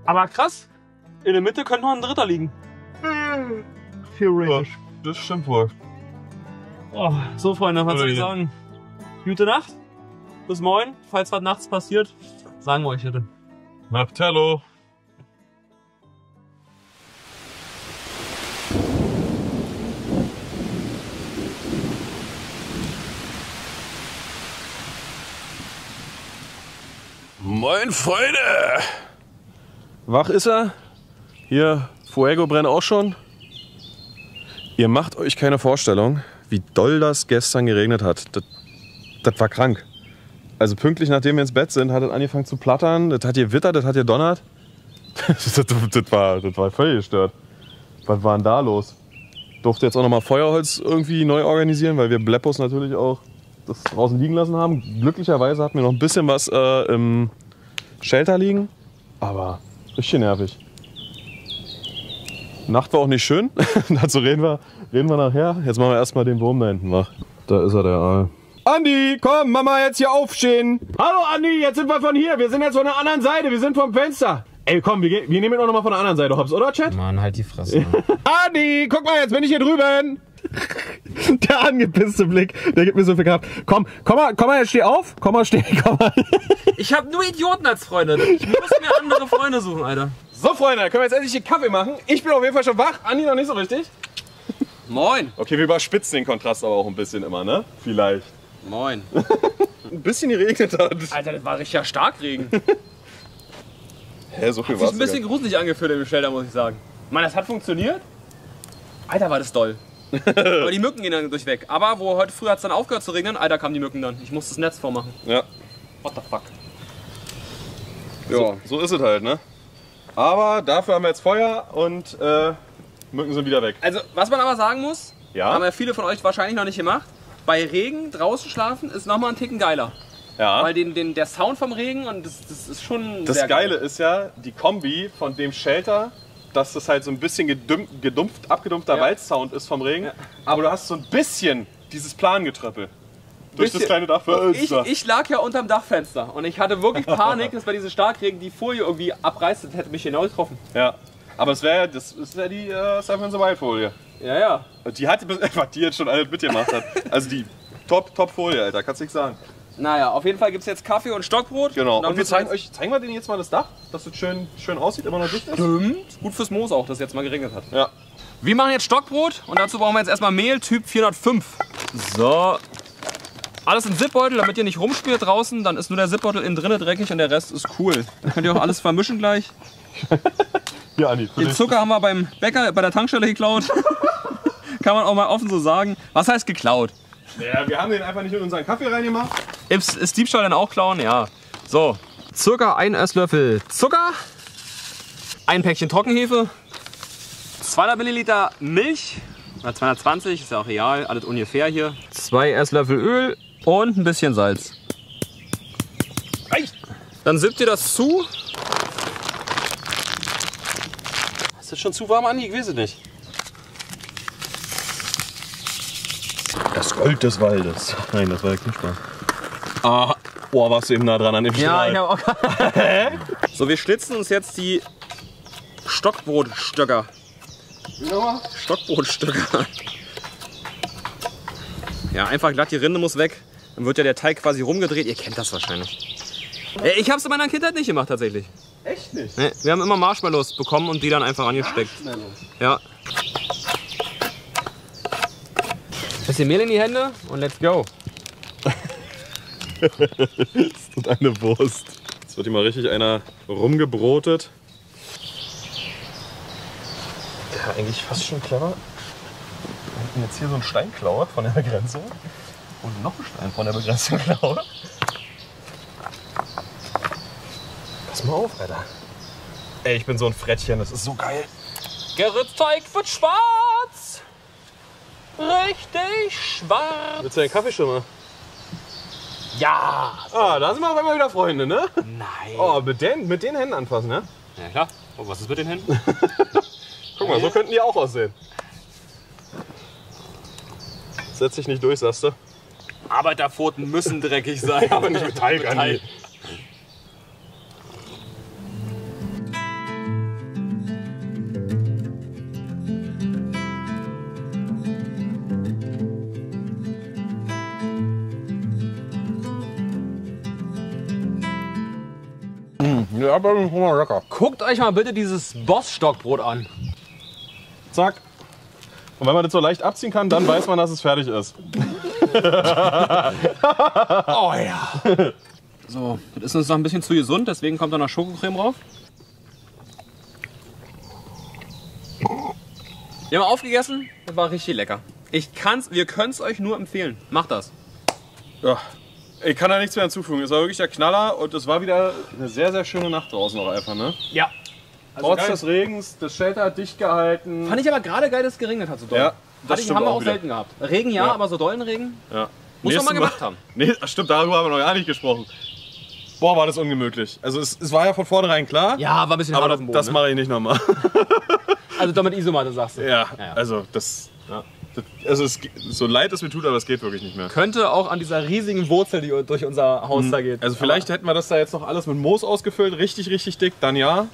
Aber krass. In der Mitte könnte noch ein dritter liegen. Theoretisch. Das stimmt wohl. Oh, so Freunde, was soll ich sagen? Gute Nacht. Bis morgen. Falls was nachts passiert, sagen wir euch bitte. Nachtello. Moin Freunde! Wach ist er. Hier, Fuego brennt auch schon. Ihr macht euch keine Vorstellung, wie doll das gestern geregnet hat. Das war krank. Also pünktlich nachdem wir ins Bett sind, hat es angefangen zu plattern. Das hat gewittert, das hat gedonnert. das war völlig gestört. Was war denn da los? Durfte jetzt auch nochmal Feuerholz irgendwie neu organisieren, weil wir Bleppos natürlich auch das draußen liegen lassen haben. Glücklicherweise hatten wir noch ein bisschen was im Shelter liegen, aber richtig nervig. Nacht war auch nicht schön, dazu reden wir nachher. Jetzt machen wir erstmal den Wurm da hinten wach. Da ist er, der Aal. Andi, komm, Mama, jetzt hier aufstehen. Hallo Andi, jetzt sind wir von hier. Wir sind jetzt von der anderen Seite. Wir sind vom Fenster. Ey, komm, wir nehmen ihn auch noch mal von der anderen Seite hops, oder, Chat? Mann, halt die Fresse. Andi, guck mal, jetzt bin ich hier drüben. Der angepisste Blick, der gibt mir so viel Kraft. Komm mal, jetzt steh auf. Komm mal. Ich hab nur Idioten als Freunde. Ich muss mir andere Freunde suchen, Alter. So Freunde, können wir jetzt endlich den Kaffee machen. Ich bin auf jeden Fall schon wach, Andi noch nicht so richtig. Moin. Okay, wir überspitzen den Kontrast aber auch ein bisschen immer, ne? Vielleicht. Moin. Ein bisschen geregnet hat. Alter, das war richtig Starkregen. Hä, so viel Hat sich Wasser. ein bisschen gruselig angefühlt im Shelter, muss ich sagen. Mann, das hat funktioniert. Alter, war das doll. Aber die Mücken gehen dann durchweg. Aber heute früh hat es dann aufgehört zu regnen, Alter, kamen die Mücken dann. Ich musste das Netz vormachen. Ja. What the fuck. Ja, so ist es halt, ne? Aber dafür haben wir jetzt Feuer und Mücken sind wieder weg. Also, was man aber sagen muss, Ja? haben ja viele von euch wahrscheinlich noch nicht gemacht, bei Regen draußen schlafen ist nochmal ein Ticken geiler. Ja. Weil der Sound vom Regen, und das ist schon Das sehr Geile geil. ist ja, die Kombi von dem Shelter, dass das halt so ein bisschen abgedumpfter Ja. Waldsound ist vom Regen. Ja. Aber du hast so ein bisschen dieses Plangetröppel. Durch das Bisschen. kleine Dachfenster. Ich lag ja unterm Dachfenster und ich hatte wirklich Panik, dass bei diesem Starkregen die Folie irgendwie abreißt. Das hätte mich genau getroffen. Ja. Aber es wäre das ist ja die Seven Survive Folie. Ja, ja. Die hat was die jetzt schon alles mitgemacht hat. Also die Top Folie, Alter, kannst nichts sagen. Naja, auf jeden Fall gibt es jetzt Kaffee und Stockbrot. Genau. dann Und wir müssen zeigen wir denen jetzt mal das Dach, dass es schön aussieht, immer noch dicht ist. Stimmt. Gut fürs Moos auch, dass es jetzt mal geregnet hat. Ja. Wir machen jetzt Stockbrot und dazu brauchen wir jetzt erstmal Mehl Typ 405. So. Alles in Zipbeutel, damit ihr nicht rumspielt draußen. Dann ist nur der Zipbeutel innen drinne dreckig und der Rest ist cool. Dann könnt ihr auch alles vermischen gleich. Hier, Andi. Den Zucker haben wir beim Bäcker bei der Tankstelle geklaut. Kann man auch mal offen so sagen. Was heißt geklaut? Ja, wir haben den einfach nicht in unseren Kaffee reingemacht. Ist Diebstahl dann auch klauen? Ja. So, circa 1 Esslöffel Zucker, ein Päckchen Trockenhefe, 200 Milliliter Milch, oder 220, ist ja auch real, alles ungefähr hier. 2 Esslöffel Öl und ein bisschen Salz. Reicht. Dann sippt ihr das zu. Ist das schon zu warm, Andi? Ich weiß es nicht. Das Gold des Waldes. Nein, das war ja Knusper. Ah, boah, warst du eben nah dran an dem Strahl. habe auch. So, wir schlitzen uns jetzt die Stockbrotstöcker. Stockbrotstöcker. Ja, einfach glatt, die Rinde muss weg. Dann wird ja der Teig quasi rumgedreht. Ihr kennt das wahrscheinlich. Ich habe es in meiner Kindheit nicht gemacht, tatsächlich. Echt nicht? Nee, wir haben immer Marshmallows bekommen und die dann einfach angesteckt. Ja. Bisschen Mehl in die Hände und let's go. Das ist eine Wurst. Jetzt wird hier mal richtig einer rumgebrotet. Ja, eigentlich fast schon clever. Wir hätten jetzt hier so einen Steinklauer von der Begrenzung. Und noch einen Stein von der Begrenzung klaue. Pass mal auf, Alter. Ey, ich bin so ein Frettchen, das ist so geil. Gerützteig wird schwarz. Richtig schwarz. Willst du den Kaffee schon mal? Ja. Ah, da sind wir auf einmal wieder Freunde, ne? Nein. Oh, mit den Händen anfassen, ne? Ja klar. Oh, was ist mit den Händen? Guck mal, so könnten die auch aussehen. Setz dich nicht durch, sagst du? Arbeiterpfoten müssen dreckig sein. Aber nicht mit Teig, Andi. aber schon mal lecker. Guckt euch mal bitte dieses Boss-Stockbrot an. Zack. Und wenn man das so leicht abziehen kann, dann weiß man, dass es fertig ist. Oh ja. So, das ist uns noch ein bisschen zu gesund, deswegen kommt da noch Schokocreme drauf. Wir haben aufgegessen, das war richtig lecker. Wir können es euch nur empfehlen. Macht das. Ja. Ich kann da nichts mehr hinzufügen. Es war wirklich der Knaller und es war wieder eine sehr, sehr schöne Nacht draußen auch einfach, ne? Ja. Also Trotz des Regens, das Shelter hat dicht gehalten. Fand ich aber gerade geil, dass es geregnet hat so doll. Ja, das haben wir auch wieder. selten gehabt. Regen ja, aber so dollen Regen Ja. muss man mal gemacht haben. Nee, stimmt, darüber haben wir noch gar nicht gesprochen. Boah, war das ungemütlich. Also es war ja von vornherein klar. Ja, war ein bisschen hart aber auf dem Boden. das mache ich nicht nochmal. Also damit Isomatte sagst du. Ja, also das... Ja. Also so leid es mir tut, aber es geht wirklich nicht mehr. Könnte auch an dieser riesigen Wurzel, die durch unser Haus da geht. Also vielleicht hätten wir das da jetzt noch alles mit Moos ausgefüllt, richtig, richtig dick, dann ja.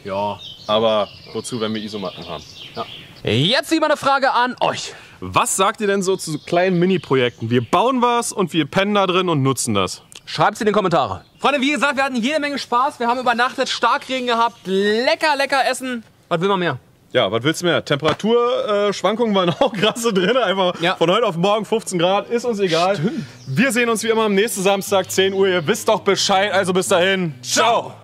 Ja. Aber wozu, wenn wir Isomatten haben? Ja. Jetzt lieber eine Frage an euch. Was sagt ihr denn so zu so kleinen Mini-Projekten? Wir bauen was und wir pennen da drin und nutzen das. Schreibt es in die Kommentare. Freunde, wie gesagt, wir hatten jede Menge Spaß. Wir haben übernachtet, Starkregen gehabt, lecker, lecker essen. Was will man mehr? Ja, was willst du mehr? Temperaturschwankungen waren auch krasse drin. Einfach von heute auf morgen 15 Grad, ist uns egal. Stimmt. Wir sehen uns wie immer am nächsten Samstag, 10 Uhr. Ihr wisst doch Bescheid, also bis dahin. Ciao!